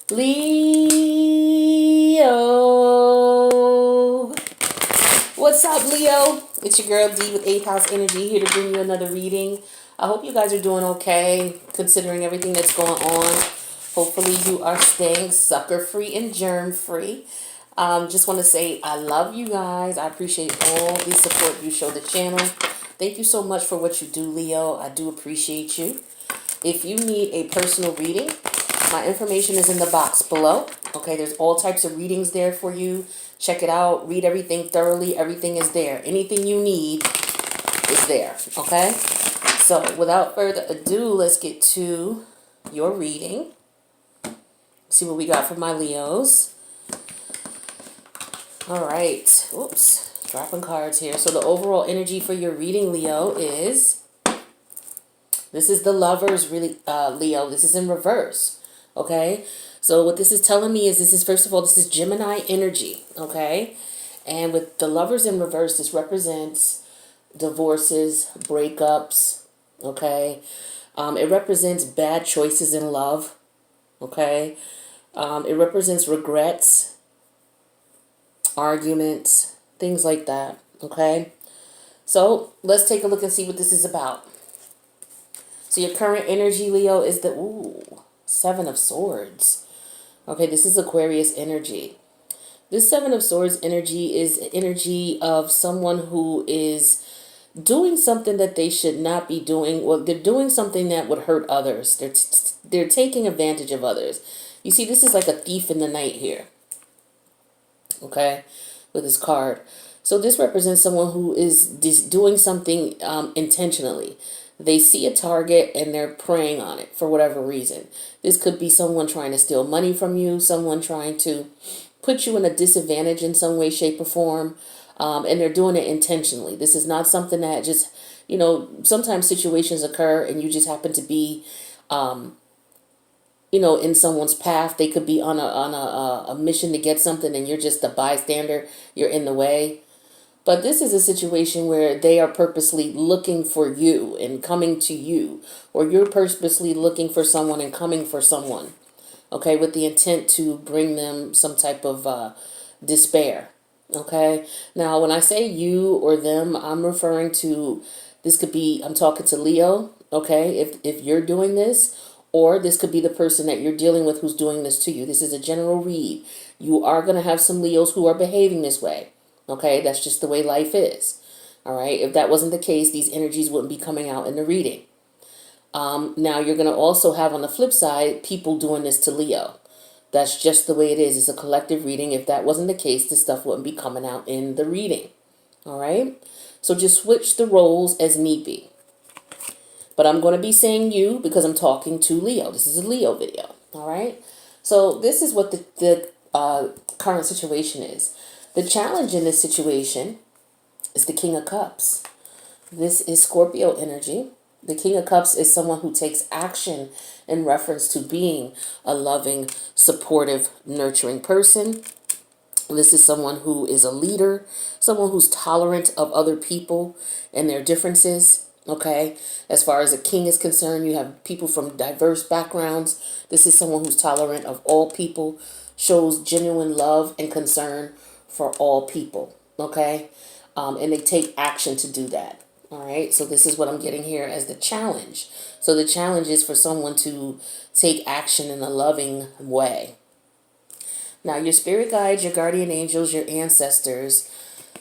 Leo. What's up, Leo? It's your girl D with 8th House Energy here to bring you another reading. I hope you guys are doing okay considering everything that's going on. Hopefully you are staying sucker-free and germ-free. Just want to say I love you guys. I appreciate all the support you show the channel. Thank you so much for what you do, Leo. I do appreciate you. If you need a personal reading, my information is in the box below. Okay, there's all types of readings there for you. Check it out. Read everything thoroughly. Everything is there. Anything you need is there. Okay? So, without further ado, let's get to your reading. See what we got for my Leos. All right. Oops. Dropping cards here. So, the overall energy for your reading, Leo, is... This is the Lovers, really, Leo. This is in reverse. Okay? So what this is telling me is first of all, this is Gemini energy, okay? And with the Lovers in reverse, this represents divorces, breakups, okay? It represents bad choices in love, okay? It represents regrets, arguments, things like that, okay? So let's take a look and see what this is about. So your current energy, Leo, is the, Seven of Swords. Okay, this is Aquarius energy. This Seven of Swords energy is energy of someone who is doing something that they should not be doing. Well, they're doing something that would hurt others. They're taking advantage of others. You see, this is like a thief in the night here. Okay, with this card. So this represents someone who is doing something intentionally. They see a target and they're preying on it for whatever reason. This could be someone trying to steal money from you, someone trying to put you in a disadvantage in some way, shape, or form, and they're doing it intentionally. This is not something that just, sometimes situations occur and you just happen to be, in someone's path. They could be on a mission to get something and you're just a bystander. You're in the way. But this is a situation where they are purposely looking for you and coming to you, or you're purposely looking for someone and coming for someone, okay, with the intent to bring them some type of despair, okay? Now, when I say you or them, I'm referring to, this could be, I'm talking to Leo, okay, if you're doing this, or this could be the person that you're dealing with who's doing this to you. This is a general read. You are going to have some Leos who are behaving this way. Okay, that's just the way life is. All right, if that wasn't the case, these energies wouldn't be coming out in the reading. Now, you're going to also have on the flip side people doing this to Leo. That's just the way it is. It's a collective reading. If that wasn't the case, this stuff wouldn't be coming out in the reading. All right, so just switch the roles as need be. But I'm going to be saying you because I'm talking to Leo. This is a Leo video. All right, so this is what the current situation is. The challenge in this situation is the King of Cups. This is Scorpio energy. The King of Cups is someone who takes action in reference to being a loving, supportive, nurturing person. This is someone who is a leader, someone who's tolerant of other people and their differences. Okay, as far as a king is concerned, you have people from diverse backgrounds. This is someone who's tolerant of all people, shows genuine love and concern for all people, okay? And they take action to do that, all right? So this is what I'm getting here as the challenge. So the challenge is for someone to take action in a loving way. Now, your spirit guides, your guardian angels, your ancestors,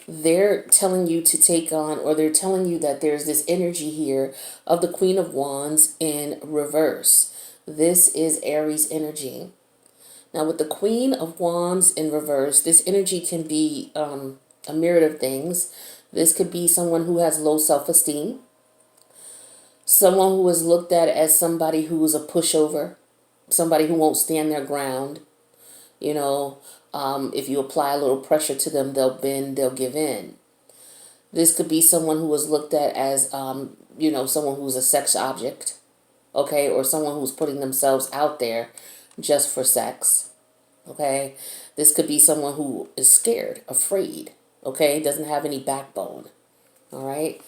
they're telling you to take on, or they're telling you that there's this energy here of the Queen of Wands in reverse. This is Aries energy. Now, with the Queen of Wands in reverse, this energy can be a myriad of things. This could be someone who has low self-esteem, someone who is looked at as somebody who is a pushover, somebody who won't stand their ground. If you apply a little pressure to them, they'll bend, they'll give in. This could be someone who was looked at as, someone who's a sex object, okay, or someone who's putting themselves out there just for sex. Okay, this could be someone who is scared, afraid, okay, doesn't have any backbone. All right,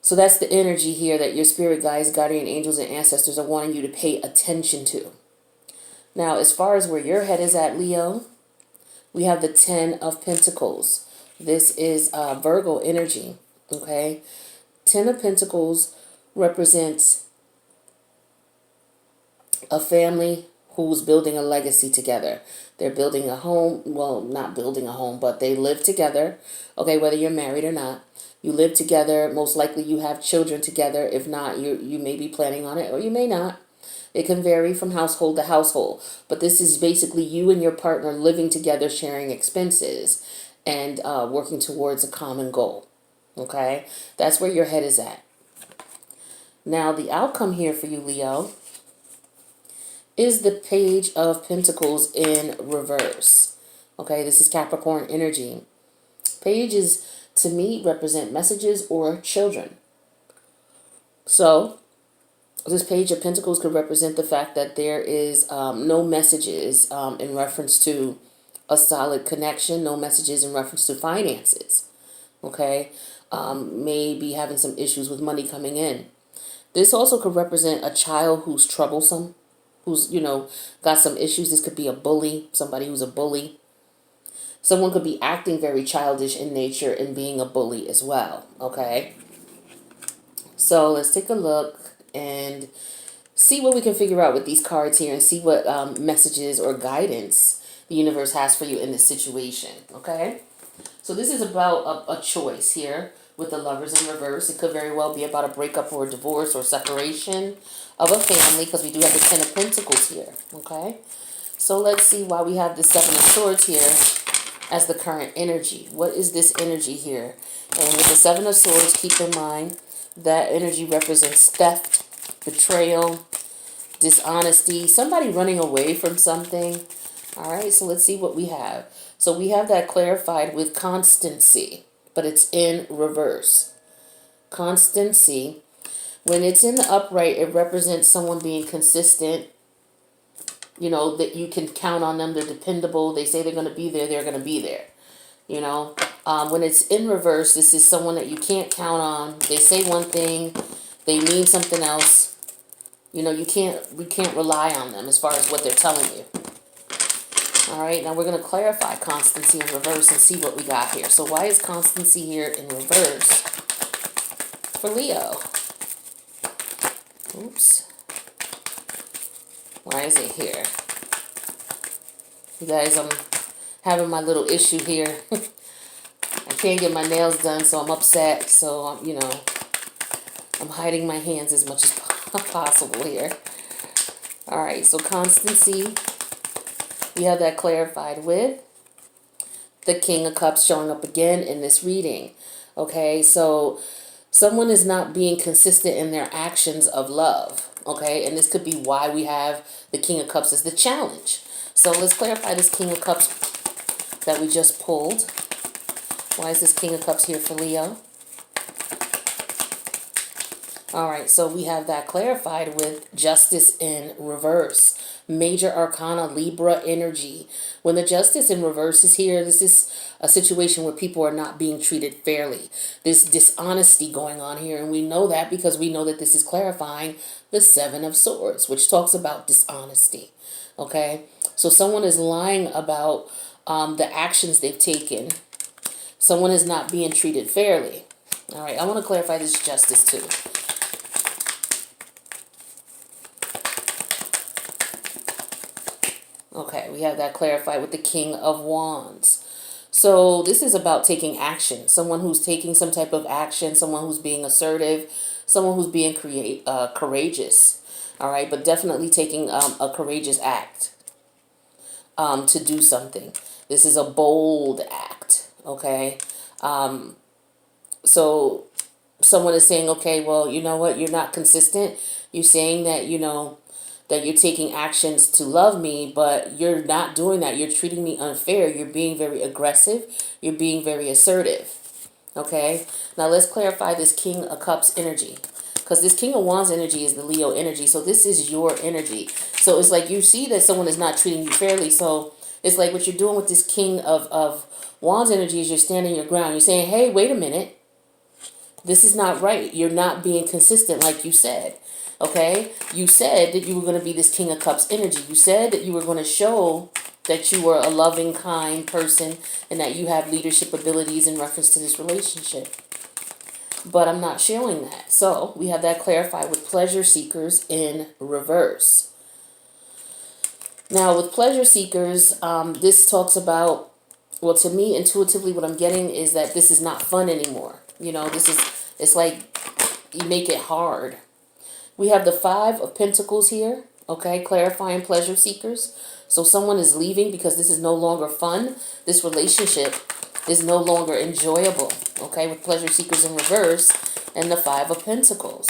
so that's the energy here that your spirit guides, guardian angels, and ancestors are wanting you to pay attention to. Now, as far as where your head is at, Leo, we have the 10 of Pentacles. This is Virgo energy, okay? 10 of Pentacles represents a family who's building a legacy together. They're building a home. Well, not building a home, but they live together, okay, whether you're married or not. You live together. Most likely you have children together. If not, you may be planning on it, or you may not. It can vary from household to household. But this is basically you and your partner living together, sharing expenses, and working towards a common goal. Okay? That's where your head is at. Now, the outcome here for you, Leo, is the Page of Pentacles in reverse. Okay, this is Capricorn energy. Pages, to me, represent messages or children. So, this Page of Pentacles could represent the fact that there is no messages in reference to a solid connection, no messages in reference to finances. Okay, maybe having some issues with money coming in. This also could represent a child who's troublesome, who's, got some issues. This could be a bully, somebody who's a bully. Someone could be acting very childish in nature and being a bully as well, okay? So let's take a look and see what we can figure out with these cards here and see what messages or guidance the universe has for you in this situation, okay? So this is about a choice here with the Lovers in reverse. It could very well be about a breakup or a divorce or separation of a family, because we do have the 10 of Pentacles here, okay? So let's see why we have the 7 of Swords here as the current energy. What is this energy here? And with the 7 of Swords, keep in mind that energy represents theft, betrayal, dishonesty, somebody running away from something. All right, so let's see what we have. So we have that clarified with constancy, but it's in reverse. Constancy, when it's in the upright, it represents someone being consistent, that you can count on them. They're dependable. They say they're going to be there. They're going to be there. When it's in reverse, this is someone that you can't count on. They say one thing, they mean something else. We can't rely on them as far as what they're telling you. All right, now we're going to clarify constancy in reverse and see what we got here. So why is constancy here in reverse for Leo? Oops. Why is it here? You guys, I'm having my little issue here. I can't get my nails done, so I'm upset. So, I'm hiding my hands as much as possible here. All right, so constancy, we have that clarified with the King of Cups showing up again in this reading. Okay, so someone is not being consistent in their actions of love. Okay, and this could be why we have the King of Cups as the challenge. So let's clarify this King of Cups that we just pulled. Why is this King of Cups here for Leo? All right, so we have that clarified with Justice in reverse. Major Arcana, Libra energy. When the Justice in reverse is here, this is a situation where people are not being treated fairly. There's dishonesty going on here, and we know that because we know that this is clarifying the 7 of Swords, which talks about dishonesty. Okay, so someone is lying about the actions they've taken. Someone is not being treated fairly. All right, I want to clarify this Justice too. Okay, we have that clarified with the King of Wands. So this is about taking action. Someone who's taking some type of action, someone who's being assertive, someone who's being courageous. All right, but definitely taking a courageous act to do something. This is a bold act, okay? So someone is saying, okay, well, you know what? You're not consistent. You're saying that, that you're taking actions to love me, but you're not doing that. You're treating me unfair. You're being very aggressive. You're being very assertive. Okay? Now let's clarify this King of Cups energy, because this King of Wands energy is the Leo energy. So this is your energy. So it's like you see that someone is not treating you fairly. So it's like what you're doing with this King of Wands energy is you're standing your ground. You're saying, hey, wait a minute. This is not right. You're not being consistent like you said. Okay? You said that you were going to be this King of Cups energy. You said that you were going to show that you were a loving, kind person and that you have leadership abilities in reference to this relationship. But I'm not showing that. So we have that clarified with pleasure seekers in reverse. Now with pleasure seekers, this talks about, well, to me, intuitively, what I'm getting is that this is not fun anymore. You know, it's like you make it hard. We have the Five of Pentacles here, okay, clarifying pleasure seekers. So someone is leaving because this is no longer fun. This relationship is no longer enjoyable, okay, with pleasure seekers in reverse and the Five of Pentacles.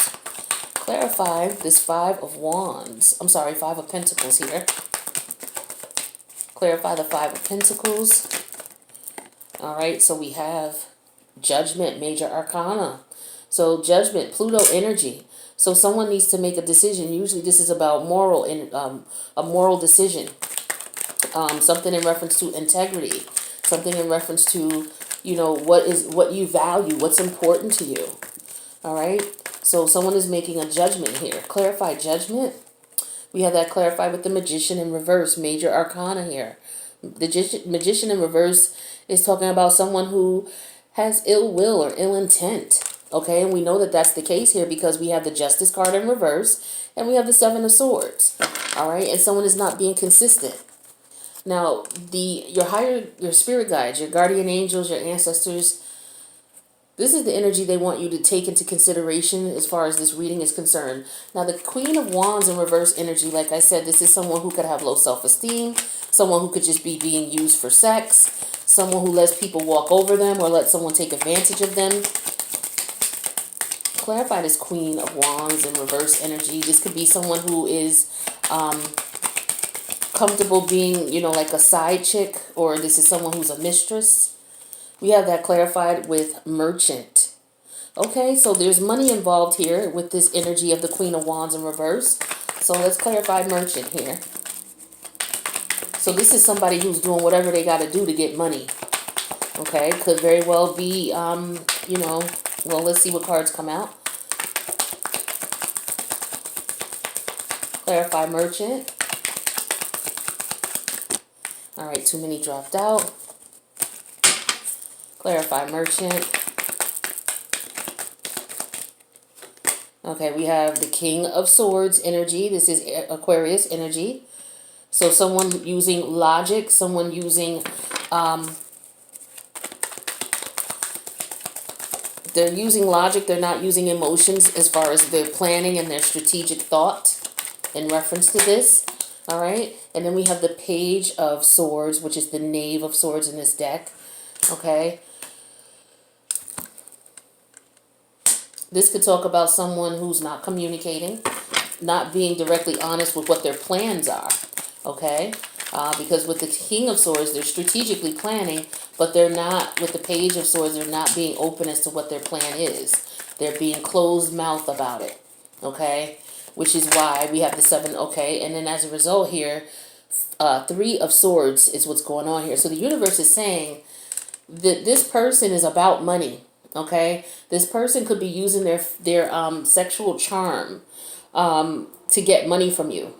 Clarify this Five of Pentacles here. Clarify the Five of Pentacles. All right, so we have Judgment, Major Arcana. So Judgment, Pluto energy. So someone needs to make a decision. Usually this is about a moral decision. Something in reference to integrity. Something in reference to, you know, what you value, what's important to you. All right, so someone is making a judgment here. Clarify Judgment. We have that clarified with the Magician in reverse, Major Arcana here. The Magician in reverse is talking about someone who has ill will or ill intent. Okay, and we know that that's the case here because we have the Justice card in reverse and we have the Seven of Swords. All right, and someone is not being consistent. Now, your spirit guides, your guardian angels, your ancestors, this is the energy they want you to take into consideration as far as this reading is concerned. Now, the Queen of Wands in reverse energy, like I said, this is someone who could have low self-esteem, someone who could just be being used for sex, someone who lets people walk over them or let someone take advantage of them. Clarify this Queen of Wands in reverse energy. This could be someone who is comfortable being, you know, like a side chick, or this is someone who's a mistress. We have that clarified with Merchant. Okay, so there's money involved here with this energy of the Queen of Wands in reverse. So let's clarify Merchant here. So this is somebody who's doing whatever they got to do to get money. Okay, could very well be, you know, well, let's see what cards come out. Clarify Merchant. All right, too many dropped out. Clarify Merchant. Okay, we have the King of Swords energy. This is Aquarius energy. So someone using logic, someone using, they're using logic, they're not using emotions as far as their planning and their strategic thought in reference to this. All right, and then we have the Page of Swords, which is the Knave of Swords in this deck. Okay. This could talk about someone who's not communicating, not being directly honest with what their plans are, okay? Because with the King of Swords, they're strategically planning, but they're not, with the Page of Swords, they're not being open as to what their plan is. They're being closed mouth about it, okay? Which is why we have the Seven, okay? And then as a result here, Three of Swords is what's going on here. So the universe is saying that this person is about money. Okay, this person could be using their sexual charm to get money from you,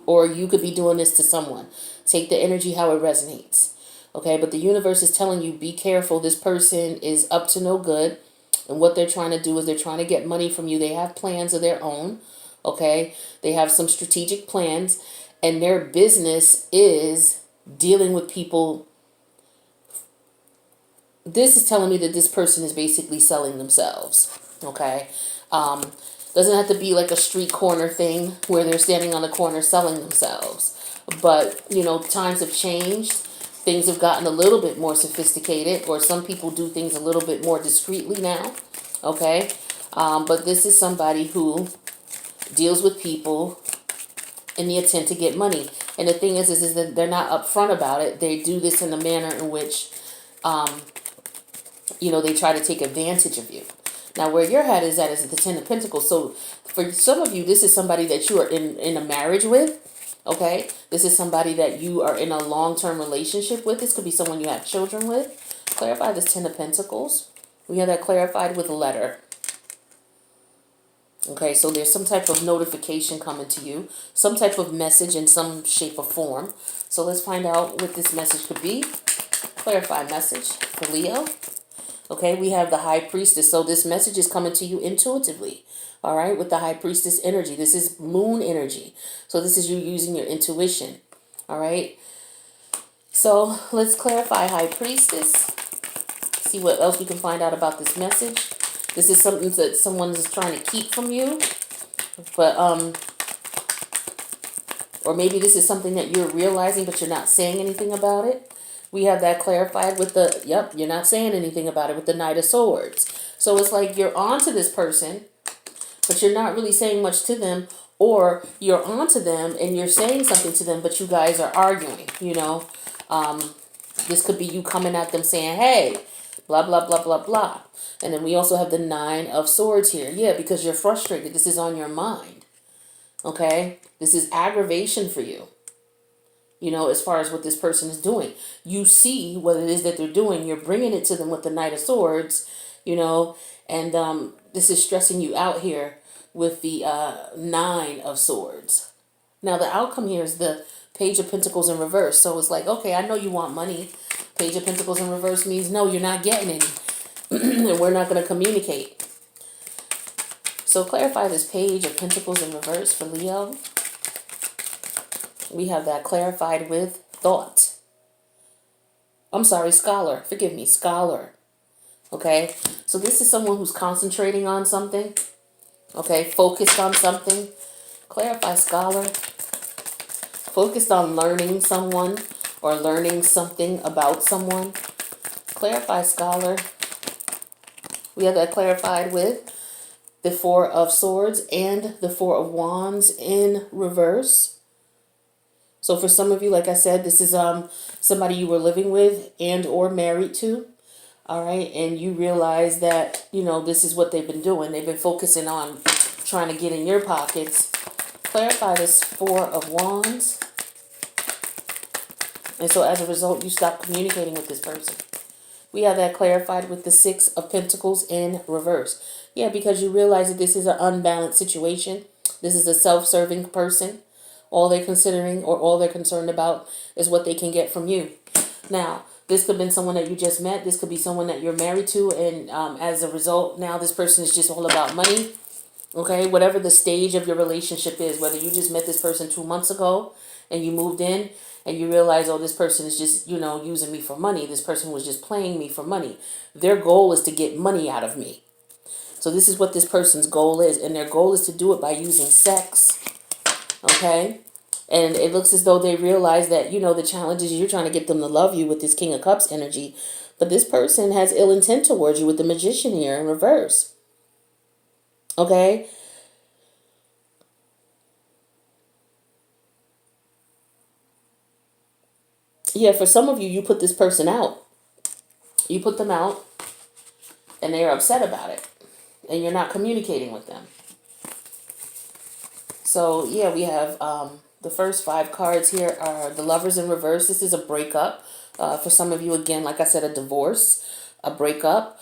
or you could be doing this to someone. Take the energy how it resonates. Okay, but the universe is telling you, be careful. This person is up to no good, and what they're trying to do is they're trying to get money from you. They have plans of their own. Okay, they have some strategic plans, and their business is dealing with people. This is telling me that this person is basically selling themselves, okay? Doesn't have to be like a street corner thing where they're standing on the corner selling themselves. But, you know, times have changed. Things have gotten a little bit more sophisticated, or some people do things a little bit more discreetly now, okay? But this is somebody who deals with people in the intent to get money. And the thing is that they're not upfront about it. They do this in a manner in which you know, they try to take advantage of you. Now, where your head is at is the Ten of Pentacles. So, for some of you, this is somebody that you are in a marriage with, okay? This is somebody that you are in a long-term relationship with. This could be someone you have children with. Clarify this Ten of Pentacles. We have that clarified with a letter. Okay, so there's some type of notification coming to you, some type of message in some shape or form. So let's find out what this message could be. Clarify message for Leo. Okay, we have the High Priestess. So this message is coming to you intuitively. All right, with the High Priestess energy. This is moon energy. So this is you using your intuition. All right. So let's clarify High Priestess. See what else we can find out about this message. This is something that someone is trying to keep from you. But, or maybe this is something that you're realizing, but you're not saying anything about it. We have that clarified with the, yep, you're not saying anything about it with the Knight of Swords. So it's like you're on to this person, but you're not really saying much to them, or you're on to them and you're saying something to them, but you guys are arguing, you know. This could be you coming at them saying, hey, blah, blah, blah, blah, blah. And then we also have the Nine of Swords here. Yeah, because you're frustrated. This is on your mind. Okay? This is aggravation for you. You know, as far as what this person is doing. You see what it is that they're doing. You're bringing it to them with the Knight of Swords, you know. And this is stressing you out here with the Nine of Swords. Now, the outcome here is the Page of Pentacles in reverse. So it's like, okay, I know you want money. Page of Pentacles in reverse means, no, you're not getting any. And we're not going to communicate. So clarify this Page of Pentacles in reverse for Leo. We have that clarified with thought. I'm sorry, scholar. Forgive me, scholar. Okay? So this is someone who's concentrating on something. Okay? Focused on something. Clarify, scholar. Focused on learning someone or learning something about someone. Clarify, scholar. We have that clarified with the Four of Swords and the Four of Wands in reverse. So for some of you, like I said, this is somebody you were living with and or married to. All right. And you realize that, you know, this is what they've been doing. They've been focusing on trying to get in your pockets. Clarify this Four of Wands. And so as a result, you stop communicating with this person. We have that clarified with the Six of Pentacles in reverse. Yeah, because you realize that this is an unbalanced situation. This is a self-serving person. All they're considering or all they're concerned about is what they can get from you. Now, this could have been someone that you just met. This could be someone that you're married to. And as a result, now this person is just all about money. Okay, whatever the stage of your relationship is, whether you just met this person 2 months ago and you moved in and you realize, oh, this person is just, you know, using me for money. This person was just playing me for money. Their goal is to get money out of me. So this is what this person's goal is. And their goal is to do it by using sex. Okay? And it looks as though they realize that, you know, the challenge is you're trying to get them to love you with this King of Cups energy. But this person has ill intent towards you with the Magician here in reverse. Okay? Yeah, for some of you, you put this person out. You put them out, and they are upset about it. And you're not communicating with them. So, yeah, we have the first 5 cards here are the Lovers in reverse. This is a breakup. For some of you, again, like I said, a divorce, a breakup.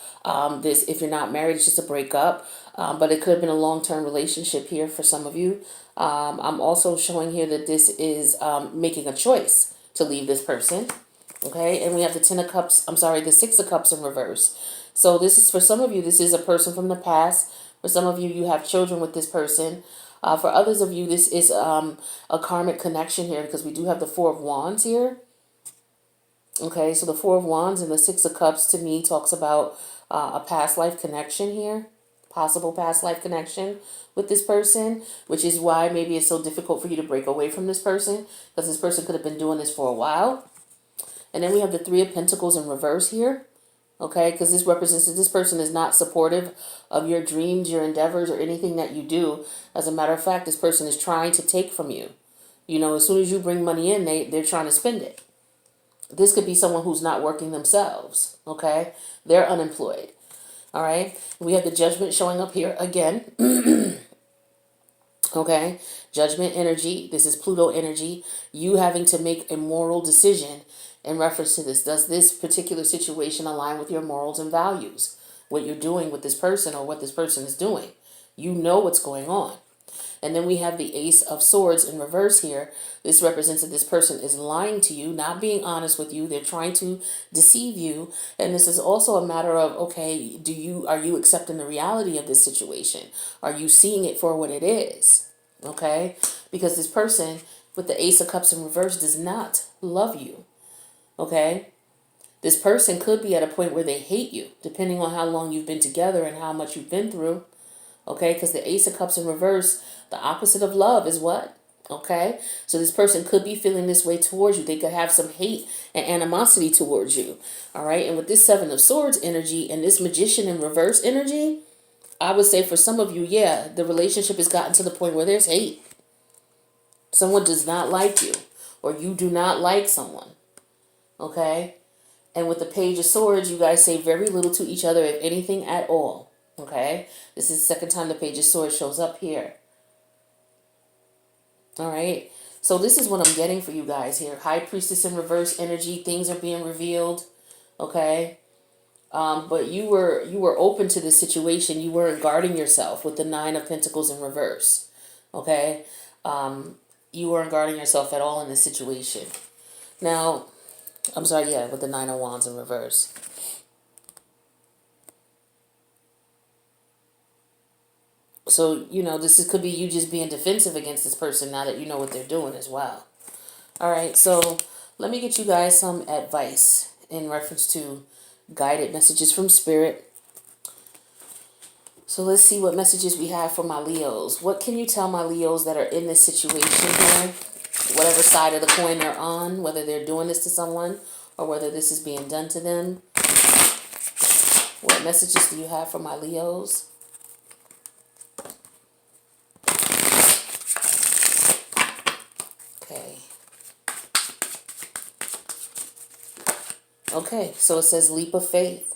This, if you're not married, it's just a breakup. But it could have been a long-term relationship here for some of you. I'm also showing here that this is making a choice to leave this person. Okay, and we have the the Six of Cups in reverse. So this is, for some of you, this is a person from the past. For some of you, you have children with this person. For others of you, this is a karmic connection here, because we do have the Four of Wands here. Okay, so the Four of Wands and the Six of Cups to me talks about a past life connection here. Possible past life connection with this person, which is why maybe it's so difficult for you to break away from this person, because this person could have been doing this for a while. And then we have the Three of Pentacles in reverse here. Okay, because this represents that this person is not supportive of your dreams, your endeavors, or anything that you do. As a matter of fact, this person is trying to take from you. You know, as soon as you bring money in, they're trying to spend it. This could be someone who's not working themselves. Okay, they're unemployed. All right, we have the Judgment showing up here again. Okay, Judgment energy. This is Pluto energy. You having to make a moral decision in reference to this. Does this particular situation align with your morals and values? What you're doing with this person or what this person is doing? You know what's going on. And then we have the Ace of Swords in reverse here. This represents that this person is lying to you, not being honest with you. They're trying to deceive you. And this is also a matter of, okay, are you accepting the reality of this situation? Are you seeing it for what it is? Okay? Because this person with the Ace of Cups in reverse does not love you. Okay? This person could be at a point where they hate you, depending on how long you've been together and how much you've been through. Okay, because the Ace of Cups in reverse, the opposite of love is what? Okay, so this person could be feeling this way towards you. They could have some hate and animosity towards you. All right, and with this Seven of Swords energy and this Magician in reverse energy, I would say for some of you, yeah, the relationship has gotten to the point where there's hate. Someone does not like you, or you do not like someone. Okay, and with the Page of Swords, you guys say very little to each other, if anything at all. Okay, this is the second time the Page of Swords shows up here. All right, so this is what I'm getting for you guys here. High Priestess in reverse energy, things are being revealed. Okay, but you were open to this situation. You weren't guarding yourself with the Nine of Pentacles in reverse. Okay, you weren't guarding yourself at all in this situation. Now, I'm sorry, yeah, with the Nine of Wands in reverse. So, this could be you just being defensive against this person now that you know what they're doing as well. All right, so let me get you guys some advice in reference to guided messages from Spirit. So let's see what messages we have for my Leos. What can you tell my Leos that are in this situation here? Whatever side of the coin they're on, whether they're doing this to someone or whether this is being done to them. What messages do you have for my Leos? Okay, so it says leap of faith.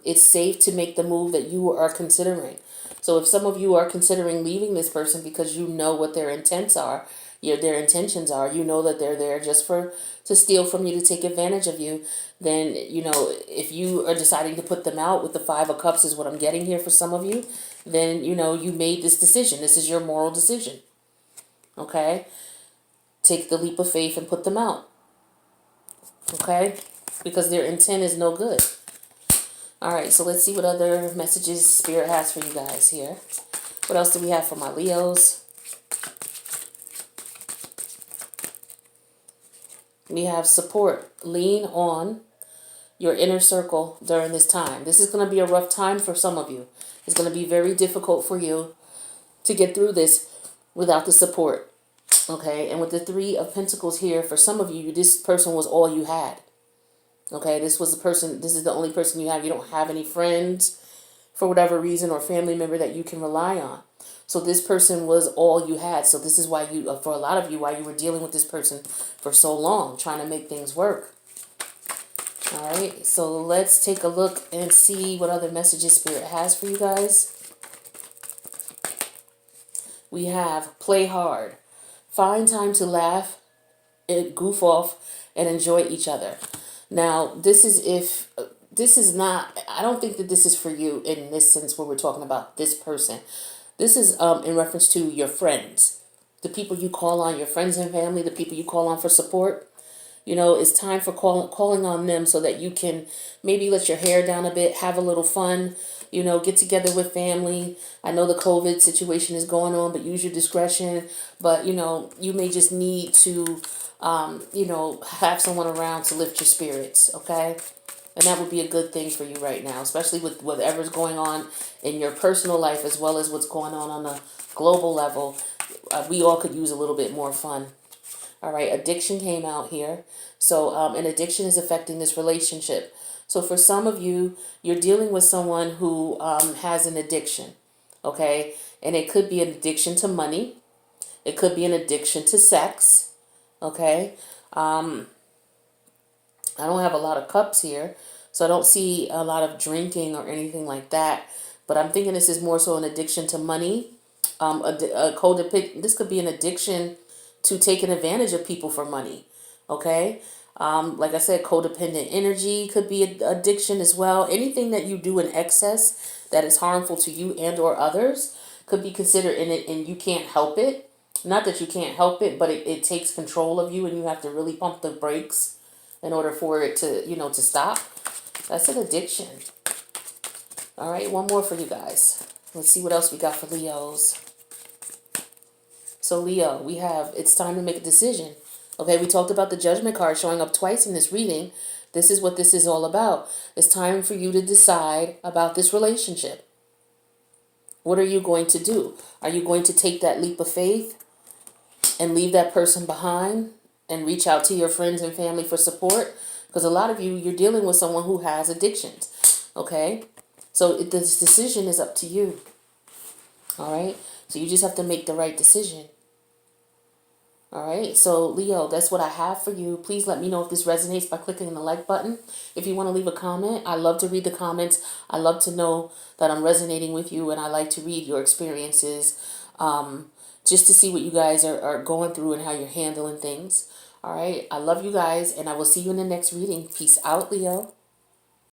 It's safe to make the move that you are considering. So if some of you are considering leaving this person because you know what their intents are, their intentions are, you know that they're there just to steal from you, to take advantage of you, then, if you are deciding to put them out with the Five of Cups is what I'm getting here for some of you, then, you made this decision. This is your moral decision. Okay? Take the leap of faith and put them out. Okay? Because their intent is no good. All right, so let's see what other messages Spirit has for you guys here. What else do we have for my Leos? We have support. Lean on your inner circle during this time. This is going to be a rough time for some of you. It's going to be very difficult for you to get through this without the support. Okay, and with the Three of Pentacles here, for some of you, this person was all you had. Okay, this is the only person you have. You don't have any friends for whatever reason or family member that you can rely on. So this person was all you had. So this is why for a lot of you, why you were dealing with this person for so long, trying to make things work. All right, so let's take a look and see what other messages Spirit has for you guys. We have play hard. Find time to laugh, goof off, and enjoy each other. Now, I don't think that this is for you in this sense where we're talking about this person. This is in reference to your friends, the people you call on, your friends and family, the people you call on for support. It's time for calling on them so that you can maybe let your hair down a bit, have a little fun, get together with family. I know the COVID situation is going on, but use your discretion. But, you may just need to have someone around to lift your spirits, okay? And that would be a good thing for you right now, especially with whatever's going on in your personal life as well as what's going on a global level. We all could use a little bit more fun. All right, addiction came out here. So an addiction is affecting this relationship. So for some of you, you're dealing with someone who has an addiction, okay? And it could be an addiction to money. It could be an addiction to sex. Okay, I don't have a lot of cups here, so I don't see a lot of drinking or anything like that. But I'm thinking this is more so an addiction to money. A codependent. This could be an addiction to taking advantage of people for money. Okay. Like I said, codependent energy could be addiction as well. Anything that you do in excess that is harmful to you and or others could be considered in it, and you can't help it. Not that you can't help it, but it takes control of you, and you have to really pump the brakes in order for it to, to stop. That's an addiction. All right, one more for you guys. Let's see what else we got for Leos. So Leo, we have, it's time to make a decision. Okay, we talked about the Judgment card showing up twice in this reading. This is what this is all about. It's time for you to decide about this relationship. What are you going to do? Are you going to take that leap of faith and leave that person behind and reach out to your friends and family for support? Because a lot of you, you're dealing with someone who has addictions. Okay, so this decision is up to you. All right, so you just have to make the right decision. All right, so Leo, that's what I have for you. Please let me know if this resonates by clicking the like button. If you want to leave a comment, I love to read the comments. I love to know that I'm resonating with you, and I like to read your experiences just to see what you guys are going through and how you're handling things. All right, I love you guys, and I will see you in the next reading. Peace out, Leo.